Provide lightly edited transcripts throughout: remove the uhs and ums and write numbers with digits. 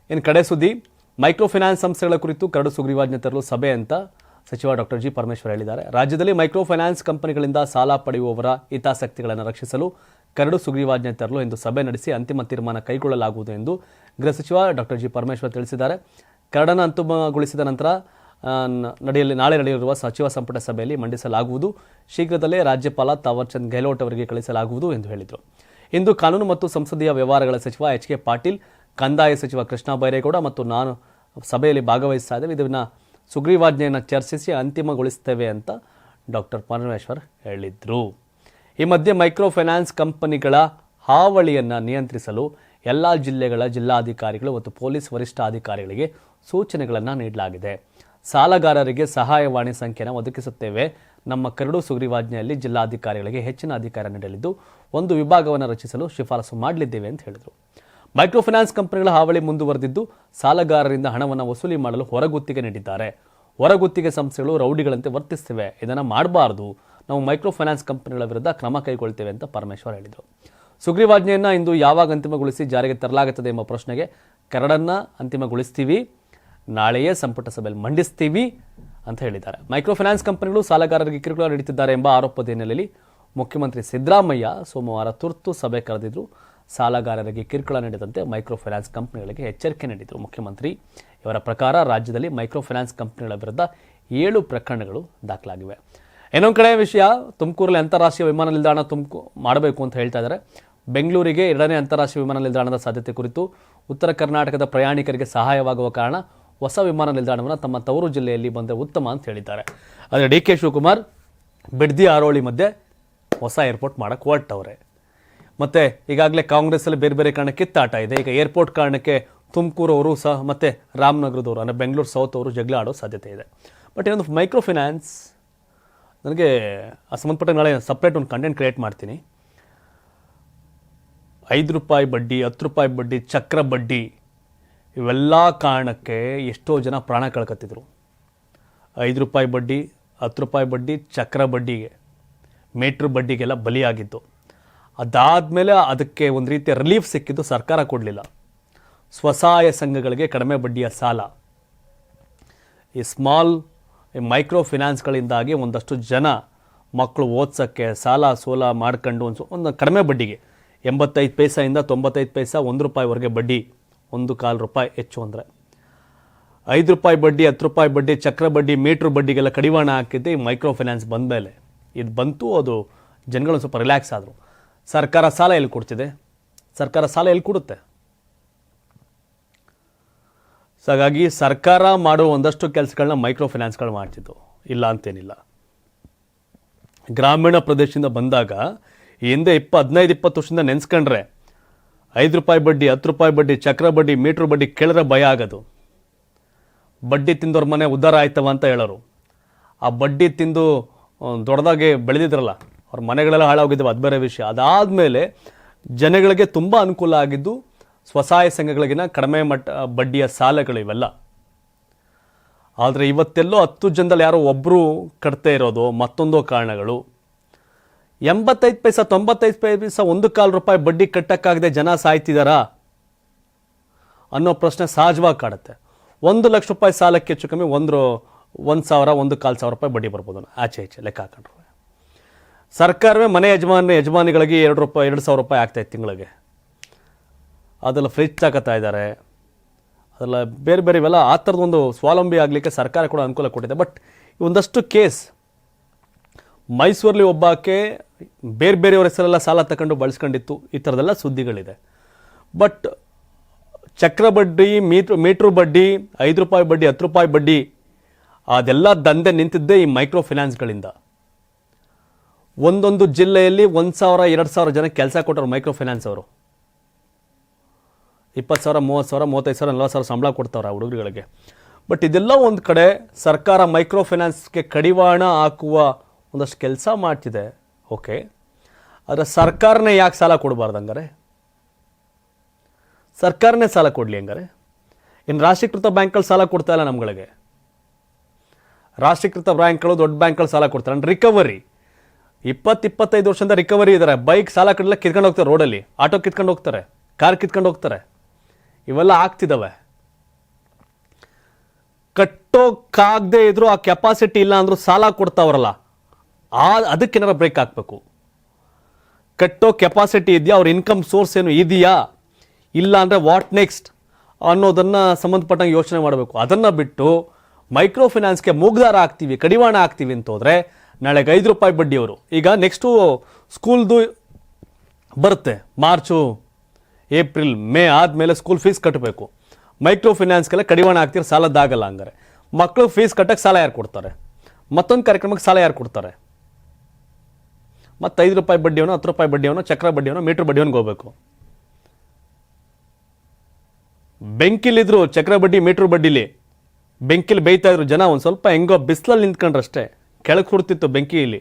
ಇನ್ನು ಕಡೆ ಸುದ್ದಿ, ಮೈಕ್ರೋ ಫೈನಾನ್ಸ್ ಸಂಸ್ಥೆಗಳ ಕುರಿತು ಕರಡು ಸುಗ್ರೀವಾಜ್ಞೆ ತರಲು ಸಭೆ ಅಂತ ಸಚಿವ ಡಾಕ್ಟರ್ ಜಿ ಪರಮೇಶ್ವರ್ ಹೇಳಿದ್ದಾರೆ. ರಾಜ್ಯದಲ್ಲಿ ಮೈಕ್ರೋ ಫೈನಾನ್ಸ್ ಕಂಪನಿಗಳಿಂದ ಸಾಲ ಪಡೆಯುವವರ ಹಿತಾಸಕ್ತಿಗಳನ್ನು ರಕ್ಷಿಸಲು ಕರಡು ಸುಗ್ರೀವಾಜ್ಞೆ ತರಲು ಇಂದು ಸಭೆ ನಡೆಸಿ ಅಂತಿಮ ತೀರ್ಮಾನ ಕೈಗೊಳ್ಳಲಾಗುವುದು ಎಂದು ಗೃಹ ಸಚಿವ ಡಾಕ್ಟರ್ ಜಿ ಪರಮೇಶ್ವರ್ ತಿಳಿಸಿದ್ದಾರೆ. ಕರಡನ್ನು ಅಂತಿಮಗೊಳಿಸಿದ ನಂತರ ನಾಳೆ ನಡೆಯಲಿರುವ ಸಚಿವ ಸಂಪುಟ ಸಭೆಯಲ್ಲಿ ಮಂಡಿಸಲಾಗುವುದು. ಶೀಘ್ರದಲ್ಲೇ ರಾಜ್ಯಪಾಲ ತಾವರ್ಚಂದ್ ಗೆಹ್ಲೋಟ್ ಅವರಿಗೆ ಕಳಿಸಲಾಗುವುದು ಎಂದು ಹೇಳಿದರು. ಇಂದು ಕಾನೂನು ಮತ್ತು ಸಂಸದೀಯ ವ್ಯವಹಾರಗಳ ಸಚಿವ ಎಚ್ ಕೆ ಪಾಟೀಲ್, ಕಂದಾಯ ಸಚಿವ ಕೃಷ್ಣ ಬೈರೇಗೌಡ ಮತ್ತು ನಾನು ಸಭೆಯಲ್ಲಿ ಭಾಗವಹಿಸ್ತಾ ಇದ್ದೇವೆ. ಇದನ್ನು ಸುಗ್ರೀವಾಜ್ಞೆಯನ್ನು ಚರ್ಚಿಸಿ ಅಂತಿಮಗೊಳಿಸುತ್ತೇವೆ ಅಂತ ಡಾಕ್ಟರ್ ಪರಮೇಶ್ವರ್ ಹೇಳಿದರು. ಈ ಮಧ್ಯೆ ಮೈಕ್ರೋ ಫೈನಾನ್ಸ್ ಕಂಪನಿಗಳ ಹಾವಳಿಯನ್ನು ನಿಯಂತ್ರಿಸಲು ಎಲ್ಲ ಜಿಲ್ಲೆಗಳ ಜಿಲ್ಲಾಧಿಕಾರಿಗಳು ಮತ್ತು ಪೊಲೀಸ್ ವರಿಷ್ಠಾಧಿಕಾರಿಗಳಿಗೆ ಸೂಚನೆಗಳನ್ನು ನೀಡಲಾಗಿದೆ. ಸಾಲಗಾರರಿಗೆ ಸಹಾಯವಾಣಿ ಸಂಖ್ಯೆಯನ್ನು ಒದಗಿಸುತ್ತೇವೆ. ನಮ್ಮ ಕರಡು ಸುಗ್ರೀವಾಜ್ಞೆಯಲ್ಲಿ ಜಿಲ್ಲಾಧಿಕಾರಿಗಳಿಗೆ ಹೆಚ್ಚಿನ ಅಧಿಕಾರ ನೀಡಲಿದ್ದು ಒಂದು ವಿಭಾಗವನ್ನು ರಚಿಸಲು ಶಿಫಾರಸು ಮಾಡಲಿದ್ದೇವೆ ಅಂತ ಹೇಳಿದರು. ಮೈಕ್ರೋ ಫೈನಾನ್ಸ್ ಕಂಪನಿಗಳ ಹಾವಳಿ ಮುಂದುವರೆದಿದ್ದು ಸಾಲಗಾರರಿಂದ ಹಣವನ್ನು ವಸೂಲಿ ಮಾಡಲು ಹೊರಗುತ್ತಿಗೆ ನೀಡಿದ್ದಾರೆ. ಹೊರಗುತ್ತಿಗೆ ಸಂಸ್ಥೆಗಳು ರೌಡಿಗಳಂತೆ ವರ್ತಿಸುತ್ತಿವೆ. ಇದನ್ನು ಮಾಡಬಾರದು. ನಾವು ಮೈಕ್ರೋ ಫೈನಾನ್ಸ್ ಕಂಪನಿಗಳ ವಿರುದ್ಧ ಕ್ರಮ ಕೈಗೊಳ್ತೇವೆ ಅಂತ ಪರಮೇಶ್ವರ್ ಹೇಳಿದರು. ಸುಗ್ರೀವಾಜ್ಞೆಯನ್ನು ಇಂದು ಯಾವಾಗ ಅಂತಿಮಗೊಳಿಸಿ ಜಾರಿಗೆ ತರಲಾಗುತ್ತದೆ ಎಂಬ ಪ್ರಶ್ನೆಗೆ ಕರಡನ್ನು ಅಂತಿಮಗೊಳಿಸ್ತೀವಿ, ನಾಳೆಯೇ ಸಂಪುಟ ಸಭೆಯಲ್ಲಿ ಮಂಡಿಸ್ತೀವಿ ಅಂತ ಹೇಳಿದ್ದಾರೆ. ಮೈಕ್ರೋ ಫೈನಾನ್ಸ್ ಕಂಪನಿಗಳು ಸಾಲಗಾರರಿಗೆ ಕಿರುಕುಳ ನೀಡುತ್ತಿದ್ದಾರೆ ಎಂಬ ಆರೋಪದ ಹಿನ್ನೆಲೆಯಲ್ಲಿ ಮುಖ್ಯಮಂತ್ರಿ ಸಿದ್ದರಾಮಯ್ಯ ಸೋಮವಾರ ತುರ್ತು ಸಭೆ ಕರೆದಿದ್ರು. ಸಾಲಗಾರರಿಗೆ ಕಿರುಕುಳ ನೀಡಿದಂತೆ ಮೈಕ್ರೋ ಫೈನಾನ್ಸ್ ಕಂಪನಿಗಳಿಗೆ ಎಚ್ಚರಿಕೆ ನೀಡಿದರು ಮುಖ್ಯಮಂತ್ರಿ. ಇವರ ಪ್ರಕಾರ ರಾಜ್ಯದಲ್ಲಿ ಮೈಕ್ರೋ ಫೈನಾನ್ಸ್ ಕಂಪನಿಗಳ ವಿರುದ್ಧ 7 ಪ್ರಕರಣಗಳು ದಾಖಲಾಗಿವೆ. ಇನ್ನೊಂದು ಕಡೆ ವಿಷಯ, ತುಮಕೂರಲ್ಲಿ ಅಂತಾರಾಷ್ಟ್ರೀಯ ವಿಮಾನ ನಿಲ್ದಾಣ ಮಾಡಬೇಕು ಅಂತ ಹೇಳ್ತಾ ಇದ್ದಾರೆ. ಬೆಂಗಳೂರಿಗೆ 2ನೇ ಅಂತಾರಾಷ್ಟ್ರೀಯ ವಿಮಾನ ನಿಲ್ದಾಣದ ಸಾಧ್ಯತೆ ಕುರಿತು ಉತ್ತರ ಕರ್ನಾಟಕದ ಪ್ರಯಾಣಿಕರಿಗೆ ಸಹಾಯವಾಗುವ ಕಾರಣ ಹೊಸ ವಿಮಾನ ನಿಲ್ದಾಣವನ್ನು ತಮ್ಮ ತವರು ಜಿಲ್ಲೆಯಲ್ಲಿ ಬಂದರೆ ಉತ್ತಮ ಅಂತ ಹೇಳಿದ್ದಾರೆ. ಆದರೆ ಡಿ ಕೆ ಶಿವಕುಮಾರ್ ಬಿಡ್ದಿ ಆರೋಳಿ ಮಧ್ಯೆ ಹೊಸ ಏರ್ಪೋರ್ಟ್ ಮಾಡಕ್ಕೆ ಹೊರಟವ್ರೆ. ಮತ್ತು ಈಗಾಗಲೇ ಕಾಂಗ್ರೆಸ್ಸಲ್ಲಿ ಬೇರೆ ಬೇರೆ ಕಾರಣ ಕಿತ್ತಾಟ ಇದೆ. ಈಗ ಏರ್ಪೋರ್ಟ್ ಕಾರಣಕ್ಕೆ ತುಮಕೂರು ಅವರು ಸಹ ಮತ್ತು ರಾಮನಗರದವರು ಅಂದರೆ ಬೆಂಗಳೂರು ಸೌತ್ ಅವರು ಜಗಳ ಆಡೋ ಸಾಧ್ಯತೆ ಇದೆ. ಬಟ್ ಇನ್ನೊಂದು ಮೈಕ್ರೋ ಫೈನಾನ್ಸ್, ನನಗೆ ಸಂಬಂಧಪಟ್ಟ ನಾಳೆ ಸಪ್ರೇಟ್ ಒಂದು ಕಂಟೆಂಟ್ ಕ್ರಿಯೇಟ್ ಮಾಡ್ತೀನಿ. 5 ರೂಪಾಯಿ ಬಡ್ಡಿ, 10 ರೂಪಾಯಿ ಬಡ್ಡಿ, ಚಕ್ರ ಬಡ್ಡಿ, ಇವೆಲ್ಲ ಕಾರಣಕ್ಕೆ ಎಷ್ಟೋ ಜನ ಪ್ರಾಣ ಕಳ್ಕೊತಿದ್ರು. 5 ರೂಪಾಯಿ ಬಡ್ಡಿ, 10 ರೂಪಾಯಿ ಬಡ್ಡಿ, ಚಕ್ರ ಬಡ್ಡಿಗೆ, ಮೀಟ್ರ್ ಬಡ್ಡಿಗೆಲ್ಲ ಬಲಿಯಾಗಿತ್ತು. ಅದಾದಮೇಲೆ ಅದಕ್ಕೆ ಒಂದು ರೀತಿಯ ರಿಲೀಫ್ ಸಿಕ್ಕಿದ್ದು ಸರ್ಕಾರ ಕೊಡಲಿಲ್ಲ. ಸ್ವಸಹಾಯ ಸಂಘಗಳಿಗೆ ಕಡಿಮೆ ಬಡ್ಡಿಯ ಸಾಲ, ಈ ಮೈಕ್ರೋ ಫೈನಾನ್ಸ್ಗಳಿಂದಾಗಿ ಒಂದಷ್ಟು ಜನ ಮಕ್ಕಳು ಓದ್ಸೋಕ್ಕೆ ಸಾಲ ಸೋಲ ಮಾಡ್ಕೊಂಡು ಒಂದು ಕಡಿಮೆ ಬಡ್ಡಿಗೆ 85 ಪೈಸೆಯಿಂದ 95 ಪೈಸೆ, 1 ರೂಪಾಯಿವರೆಗೆ ಬಡ್ಡಿ, 1.25 ರೂಪಾಯಿ ಹೆಚ್ಚು ಅಂದರೆ 5 ರೂಪಾಯಿ ಬಡ್ಡಿ, 10 ರೂಪಾಯಿ ಬಡ್ಡಿ, ಚಕ್ರ ಬಡ್ಡಿ, ಮೀಟ್ರ್ ಬಡ್ಡಿಗೆಲ್ಲ ಕಡಿವಾಣ ಹಾಕಿದ್ದೆ ಈ ಮೈಕ್ರೋ ಫೈನಾನ್ಸ್ ಬಂದ ಮೇಲೆ. ಇದು ಬಂತು, ಅದು ಜನಗಳು ಸ್ವಲ್ಪ ರಿಲ್ಯಾಕ್ಸ್ ಆದರು. ಸರ್ಕಾರ ಸಾಲ ಎಲ್ಲಿ ಕೊಡ್ತಿದೆ? ಸರ್ಕಾರ ಸಾಲ ಎಲ್ಲಿ ಕೊಡುತ್ತೆ? ಸೊ ಹಾಗಾಗಿ ಸರ್ಕಾರ ಮಾಡೋ ಒಂದಷ್ಟು ಕೆಲಸಗಳನ್ನ ಮೈಕ್ರೋ ಫೈನಾನ್ಸ್ಗಳು ಮಾಡ್ತಿದ್ದು, ಇಲ್ಲ ಅಂತೇನಿಲ್ಲ. ಗ್ರಾಮೀಣ ಪ್ರದೇಶದಿಂದ ಬಂದಾಗ ಹಿಂದೆ 15-20 ವರ್ಷದಿಂದ ನೆನೆಸ್ಕೊಂಡ್ರೆ 5 ರೂಪಾಯಿ ಬಡ್ಡಿ, 10 ರೂಪಾಯಿ ಬಡ್ಡಿ, ಚಕ್ರ ಬಡ್ಡಿ, ಮೀಟ್ರ್ ಬಡ್ಡಿ ಕೇಳಿದ್ರೆ ಭಯ ಆಗೋದು. ಬಡ್ಡಿ ತಿಂದವ್ರ ಮನೆ ಉದ್ಧಾರ ಆಯ್ತವ ಅಂತ ಹೇಳೋರು. ಆ ಬಡ್ಡಿ ತಿಂದು ದೊಡ್ಡದಾಗಿ ಬೆಳೆದಿದ್ರಲ್ಲ, ಅವ್ರ ಮನೆಗಳೆಲ್ಲ ಹಾಳಾಗಿದ್ದವು, ಅದು ಬೇರೆ ವಿಷಯ. ಅದಾದಮೇಲೆ ಜನಗಳಿಗೆ ತುಂಬ ಅನುಕೂಲ ಆಗಿದ್ದು ಸ್ವಸಹಾಯ ಸಂಘಗಳಿಗಿನ ಕಡಿಮೆ ಬಡ್ಡಿಯ ಸಾಲಗಳು ಇವೆಲ್ಲ. ಆದರೆ ಇವತ್ತೆಲ್ಲೋ 10 ಜನದಲ್ಲಿ ಯಾರೋ ಒಬ್ಬರು ಕಟ್ತಾ ಇರೋದು ಮತ್ತೊಂದೋ ಕಾರಣಗಳು. 85 ಪೈಸೆ 95 ಪೈಸೆ 1.25 ರೂಪಾಯಿ ಬಡ್ಡಿ ಕಟ್ಟಕ್ಕಾಗದೆ ಜನ ಸಾಯ್ತಿದಾರಾ ಅನ್ನೋ ಪ್ರಶ್ನೆ ಸಹಜವಾಗಿ ಕಾಡುತ್ತೆ. 1 ಲಕ್ಷ ರೂಪಾಯಿ ಸಾಲಕ್ಕೆ ಹೆಚ್ಚು ಕಮ್ಮಿ 1,000 1,400 ರೂಪಾಯಿ ಬಡ್ಡಿ ಬರ್ಬೋದು ಆಚೆ ಈಚೆ ಲೆಕ್ಕ ಹಾಕೊಂಡ್ರೆ. ಸರ್ಕಾರವೇ ಮನೆ ಯಜಮಾನಿಗಳಿಗೆ 2,000 ರೂಪಾಯಿ ಆಗ್ತಾಯಿತ್ತು ತಿಂಗಳಿಗೆ. ಅದೆಲ್ಲ ಫ್ರಿಜ್ ತಗೋತಾ ಇದ್ದಾರೆ, ಅದೆಲ್ಲ ಬೇರೆ ಬೇರೆ ಇವೆಲ್ಲ. ಆ ಥರದೊಂದು ಸ್ವಾವಲಂಬಿ ಆಗಲಿಕ್ಕೆ ಸರ್ಕಾರ ಕೂಡ ಅನುಕೂಲ ಕೊಟ್ಟಿದೆ. ಬಟ್ ಒಂದಷ್ಟು ಕೇಸ್, ಮೈಸೂರಲ್ಲಿ ಒಬ್ಬಾಕೆ ಬೇರೆ ಬೇರೆಯವ್ರ ಹೆಸರೆಲ್ಲ ಸಾಲ ತಗೊಂಡು ಬಳಸ್ಕೊಂಡಿತ್ತು, ಈ ಥರದೆಲ್ಲ ಸುದ್ದಿಗಳಿದೆ. ಬಟ್ ಚಕ್ರ ಬಡ್ಡಿ, ಮೀಟ್ರ್ ಬಡ್ಡಿ, 5 ರೂಪಾಯಿ ಬಡ್ಡಿ, 10 ರೂಪಾಯಿ ಬಡ್ಡಿ, ಅದೆಲ್ಲ ದಂಧೆ ನಿಂತಿದ್ದೇ ಈ ಮೈಕ್ರೋ ಫೈನಾನ್ಸ್ಗಳಿಂದ. ಒಂದೊಂದು ಜಿಲ್ಲೆಯಲ್ಲಿ 1,000 2,000 ಜನ ಕೆಲಸ ಕೊಟ್ಟರು ಮೈಕ್ರೋ ಫೈನಾನ್ಸ್ ಅವರು. 20,000 30,000 35,000 40,000 ಸಂಬಳ ಕೊಡ್ತಾವ್ರೆ ಆ ಹುಡುಗರುಗಳಿಗೆ. ಬಟ್ ಇದೆಲ್ಲ ಒಂದು ಕಡೆ ಸರ್ಕಾರ ಮೈಕ್ರೋ ಫೈನಾನ್ಸ್ಗೆ ಕಡಿವಾಣ ಹಾಕುವ ಒಂದಷ್ಟು ಕೆಲಸ ಮಾಡ್ತಿದೆ. ಓಕೆ, ಆದರೆ ಸರ್ಕಾರನೇ ಯಾಕೆ ಸಾಲ ಕೊಡಬಾರ್ದು? ಹಂಗಾರೆ ಸರ್ಕಾರನೇ ಸಾಲ ಕೊಡಲಿ. ಹಂಗಾರೆ ಇನ್ನು ರಾಷ್ಟ್ರೀಕೃತ ಬ್ಯಾಂಕ್ಗಳು ಸಾಲ ಕೊಡ್ತಾ ಇಲ್ಲ ನಮ್ಗಳಿಗೆ. ರಾಷ್ಟ್ರೀಕೃತ ಬ್ಯಾಂಕ್ಗಳು, ದೊಡ್ಡ ಬ್ಯಾಂಕ್ಗಳು ಸಾಲ ಕೊಡ್ತಾರೆ. ರಿಕವರಿ 20-25 ವರ್ಷದಿಂದ ರಿಕವರಿ ಇದ್ದಾರೆ. ಬೈಕ್ ಸಾಲ ಕಟ್ಟಲಿಕ್ಕೆ ಕಿತ್ಕೊಂಡು ಹೋಗ್ತಾರೆ, ರೋಡಲ್ಲಿ ಆಟೋ ಕಿತ್ಕೊಂಡು ಹೋಗ್ತಾರೆ, ಕಾರ್ ಕಿತ್ಕೊಂಡು ಹೋಗ್ತಾರೆ. ಇವೆಲ್ಲ ಆಗ್ತಿದ್ದಾವೆ. ಕಟ್ಟೋಕ್ಕಾಗದೇ ಇದ್ರು ಆ ಕೆಪಾಸಿಟಿ ಇಲ್ಲ ಅಂದರೂ ಸಾಲ ಕೊಡ್ತಾವ್ರಲ್ಲ, ಅದಕ್ಕೇನಾರ ಬ್ರೇಕ್ ಹಾಕಬೇಕು. ಕಟ್ಟೋ ಕೆಪಾಸಿಟಿ ಇದೆಯಾ, ಅವ್ರ ಇನ್ಕಮ್ ಸೋರ್ಸ್ ಏನು ಇದೆಯಾ, ಇಲ್ಲ ಅಂದರೆ ವಾಟ್ ನೆಕ್ಸ್ಟ್ ಅನ್ನೋದನ್ನು ಸಂಬಂಧಪಟ್ಟಂಗೆ ಯೋಚನೆ ಮಾಡಬೇಕು. ಅದನ್ನು ಬಿಟ್ಟು ಮೈಕ್ರೋ ಫೈನಾನ್ಸ್ಗೆ ಮೂಗ್ದಾರ ಆಗ್ತೀವಿ, ಕಡಿವಾಣ ಆಗ್ತೀವಿ ಅಂತ ಹೋದರೆ ನಾಳೆಗೆ ₹5 ಬಡ್ಡಿಯವರು. ಈಗ ನೆಕ್ಸ್ಟು ಸ್ಕೂಲ್ದು ಬರುತ್ತೆ, ಮಾರ್ಚು ಏಪ್ರಿಲ್ ಮೇ ಆದಮೇಲೆ ಸ್ಕೂಲ್ ಫೀಸ್ ಕಟ್ಟಬೇಕು. ಮೈಕ್ರೋ ಫೈನಾನ್ಸ್ಗೆಲ್ಲ ಕಡಿವಾಣ ಆಗ್ತಿರೋ ಸಾಲದ್ದಾಗಲ್ಲ. ಹಂಗಾರೆ ಮಕ್ಕಳು ಫೀಸ್ ಕಟ್ಟಕ್ಕೆ ಸಾಲ ಯಾರು ಕೊಡ್ತಾರೆ? ಮತ್ತೊಂದು ಕಾರ್ಯಕ್ರಮಕ್ಕೆ ಸಾಲ ಯಾರು ಕೊಡ್ತಾರೆ? ಮತ್ತು ₹5 ಬಡ್ಡಿಯವನು, ₹10 ಬಡ್ಡಿಯವನು, ಚಕ್ರ ಬಡ್ಡಿಯವನು, ಮೀಟ್ರ್ ಬಡ್ಡಿಯವನಿಗೆ ಹೋಗ್ಬೇಕು. ಬೆಂಕಿಲಿದ್ರು ಚಕ್ರ ಬಡ್ಡಿ ಮೀಟ್ರ್ ಬಡ್ಡಿಲಿ ಬೆಂಕಿಲಿ ಬೇಯ್ತಾ ಇದ್ರು ಜನ. ಒಂದು ಸ್ವಲ್ಪ ಹೆಂಗೋ ಬಿಸಿಲಲ್ಲಿ ನಿಂತ್ಕೊಂಡ್ರಷ್ಟೇ, ಕೆಳಗೆ ಹುಡ್ತಿತ್ತು ಬೆಂಕಿಯಲ್ಲಿ.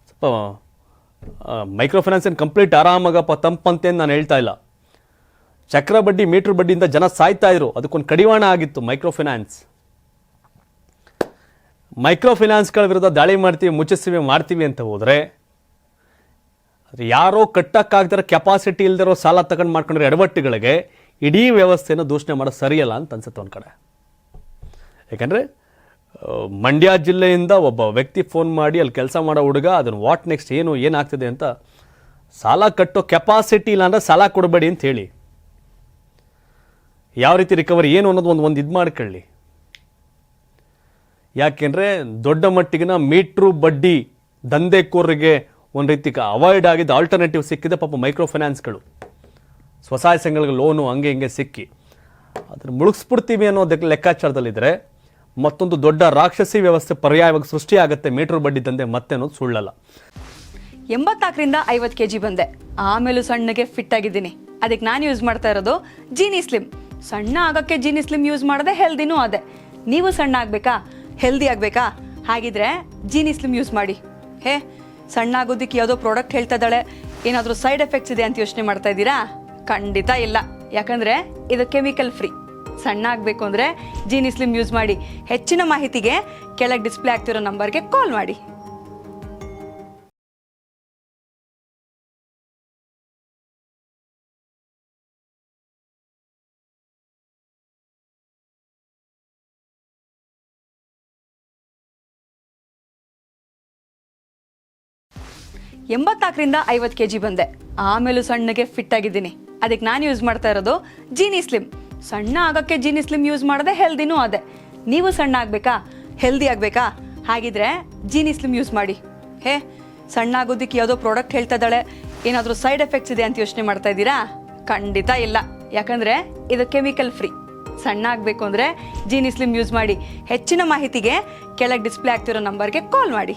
ಸ್ವಲ್ಪ ಮೈಕ್ರೋ ಫೈನಾನ್ಸ್ ಏನು ಕಂಪ್ಲೀಟ್ ಆರಾಮಾಗಪ್ಪ ತಂಪಂತೇನು ನಾನು ಹೇಳ್ತಾ ಇಲ್ಲ. ಚಕ್ರ ಬಡ್ಡಿ ಮೀಟ್ರ್ ಬಡ್ಡಿಯಿಂದ ಜನ ಸಾಯ್ತಾ ಇದ್ರು, ಅದಕ್ಕೊಂದು ಕಡಿವಾಣ ಆಗಿತ್ತು ಮೈಕ್ರೋ ಫೈನಾನ್ಸ್. ಮೈಕ್ರೋ ಫೈನಾನ್ಸ್ಗಳ ವಿರುದ್ಧ ದಾಳಿ ಮಾಡ್ತೀವಿ ಅಂತ ಹೋದರೆ ಯಾರೋ ಕಟ್ಟಕ್ಕಾಗ್ದಿರೋ ಕೆಪಾಸಿಟಿ ಇಲ್ದಿರೋ ಸಾಲ ತಗೊಂಡು ಮಾಡ್ಕೊಂಡಿರೋ ಎಡವಟ್ಟುಗಳಿಗೆ ಇಡೀ ವ್ಯವಸ್ಥೆಯನ್ನು ದೂಷಣೆ ಮಾಡೋದು ಸರಿಯಲ್ಲ ಅಂತ ಅನ್ಸುತ್ತೆ ಒಂದು ಕಡೆ. ಯಾಕಂದರೆ ಮಂಡ್ಯ ಜಿಲ್ಲೆಯಿಂದ ಒಬ್ಬ ವ್ಯಕ್ತಿ ಫೋನ್ ಮಾಡಿ ಅಲ್ಲಿ ಕೆಲಸ ಮಾಡೋ ಹುಡುಗ ಅದನ್ನು ವಾಟ್ ನೆಕ್ಸ್ಟ್ ಏನಾಗ್ತಿದೆ ಅಂತ, ಸಾಲ ಕಟ್ಟೋ ಕೆಪಾಸಿಟಿ ಇಲ್ಲ ಅಂದರೆ ಸಾಲ ಕೊಡಬೇಡಿ ಅಂತ ಹೇಳಿ, ಯಾವ ರೀತಿ ರಿಕವರಿ ಏನು ಅನ್ನೋದು ಒಂದು ಇದು ಮಾಡ್ಕೊಳ್ಳಿ. ಯಾಕೆಂದರೆ ದೊಡ್ಡ ಮಟ್ಟಿಗಿನ ಮೀಟ್ರು ಬಡ್ಡಿ ದಂಧೆಕೋರರಿಗೆ ಒಂದು ರೀತಿ ಅವಾಯ್ಡ್ ಆಗಿದ್ದ ಆಲ್ಟರ್ನೇಟಿವ್ ಸಿಕ್ಕಿದೆ ಪಾಪ ಮೈಕ್ರೋ ಫೈನಾನ್ಸ್ಗಳು. ಸ್ವಸಹಾಯ ಸಂಘಗಳಿಗೆ ಲೋನು ಹಂಗೆ ಹಿಂಗೆ ಸಿಕ್ಕಿ ಅದನ್ನು ಮುಳುಗಿಸ್ಬಿಡ್ತೀವಿ ಅನ್ನೋದಕ್ಕೆ ಲೆಕ್ಕಾಚಾರದಲ್ಲಿದ್ದರೆ ಮತ್ತೊಂದು ದೊಡ್ಡ ರಾಕ್ಷಸಿ ವ್ಯವಸ್ಥೆ ಪರ್ಯಾಯವಾಗಿ ಸೃಷ್ಟಿಯಾಗುತ್ತೆ ಮೀಟ್ರ್ ಬಡ್ಡಿ ದಂಧೆ ಮತ್ತೆ ಅನ್ನೋದು ಸುಳ್ಳಲ್ಲ. 84ರಿಂದ 50 kg ಬಂದೆ, ಆಮೇಲೂ ಸಣ್ಣಗೆ ಫಿಟ್ ಆಗಿದ್ದೀನಿ. ಅದಕ್ಕೆ ನಾನು ಯೂಸ್ ಮಾಡ್ತಾ ಇರೋದು ಜೀನಿ ಸ್ಲಿಮ್. ಸಣ್ಣ ಆಗೋಕ್ಕೆ ಜೀನಿ ಸ್ಲಿಮ್ ಯೂಸ್ ಮಾಡಿದೆ, ಹೆಲ್ದಿನೂ ಅದೇ. ನೀವು ಸಣ್ಣ ಆಗಬೇಕಾ, ಹೆಲ್ದಿ ಆಗಬೇಕಾ? ಹಾಗಿದ್ರೆ ಜೀನಿ ಸ್ಲಿಮ್ ಯೂಸ್ ಮಾಡಿ. ಸಣ್ಣ ಆಗೋದಕ್ಕೆ ಯಾವುದೋ ಪ್ರಾಡಕ್ಟ್ ಹೇಳ್ತಾ ಇದ್ದಾಳೆ, ಏನಾದರೂ ಸೈಡ್ ಎಫೆಕ್ಟ್ಸ್ ಇದೆ ಅಂತ ಯೋಚನೆ ಮಾಡ್ತಾ ಇದ್ದೀರಾ? ಖಂಡಿತ ಇಲ್ಲ, ಯಾಕಂದರೆ ಇದು ಕೆಮಿಕಲ್ ಫ್ರೀ. ಸಣ್ಣ ಆಗಬೇಕು ಅಂದರೆ ಜೀನಿ ಸ್ಲಿಮ್ ಯೂಸ್ ಮಾಡಿ. ಹೆಚ್ಚಿನ ಮಾಹಿತಿಗೆ ಕೆಳಗೆ ಡಿಸ್ಪ್ಲೇ ಆಗ್ತಿರೋ ನಂಬರ್ಗೆ ಕಾಲ್ ಮಾಡಿ. ಎಂಬತ್ನಾಲ್ಕರಿಂದ 50 kg ಬಂದೆ, ಆಮೇಲೂ ಸಣ್ಣಗೆ ಫಿಟ್ ಆಗಿದ್ದೀನಿ. ಅದಕ್ಕೆ ನಾನು ಯೂಸ್ ಮಾಡ್ತಾ ಇರೋದು ಜೀನಿ ಸ್ಲಿಮ್. ಸಣ್ಣ ಆಗೋಕ್ಕೆ ಜೀನಿ ಸ್ಲಿಮ್ ಯೂಸ್ ಮಾಡಿದೆ, ಹೆಲ್ದಿನೂ ಅದೇ. ನೀವು ಸಣ್ಣ ಆಗಬೇಕಾ, ಹೆಲ್ದಿ ಆಗಬೇಕಾ? ಹಾಗಿದ್ರೆ ಜೀನಿ ಸ್ಲಿಮ್ ಯೂಸ್ ಮಾಡಿ. ಸಣ್ಣ ಆಗೋದಕ್ಕೆ ಯಾವುದೋ ಪ್ರಾಡಕ್ಟ್ ಹೇಳ್ತಾ ಇದ್ದಾಳೆ, ಏನಾದರೂ ಸೈಡ್ ಎಫೆಕ್ಟ್ಸ್ ಇದೆ ಅಂತ ಯೋಚನೆ ಮಾಡ್ತಾ ಇದ್ದೀರಾ? ಖಂಡಿತ ಇಲ್ಲ, ಯಾಕಂದರೆ ಇದು ಕೆಮಿಕಲ್ ಫ್ರೀ. ಸಣ್ಣ ಆಗಬೇಕು ಅಂದರೆ ಜೀನಿ ಸ್ಲಿಮ್ ಯೂಸ್ ಮಾಡಿ. ಹೆಚ್ಚಿನ ಮಾಹಿತಿಗೆ ಕೆಳಗೆ ಡಿಸ್ಪ್ಲೇ ಆಗ್ತಿರೋ ನಂಬರ್ಗೆ ಕಾಲ್ ಮಾಡಿ.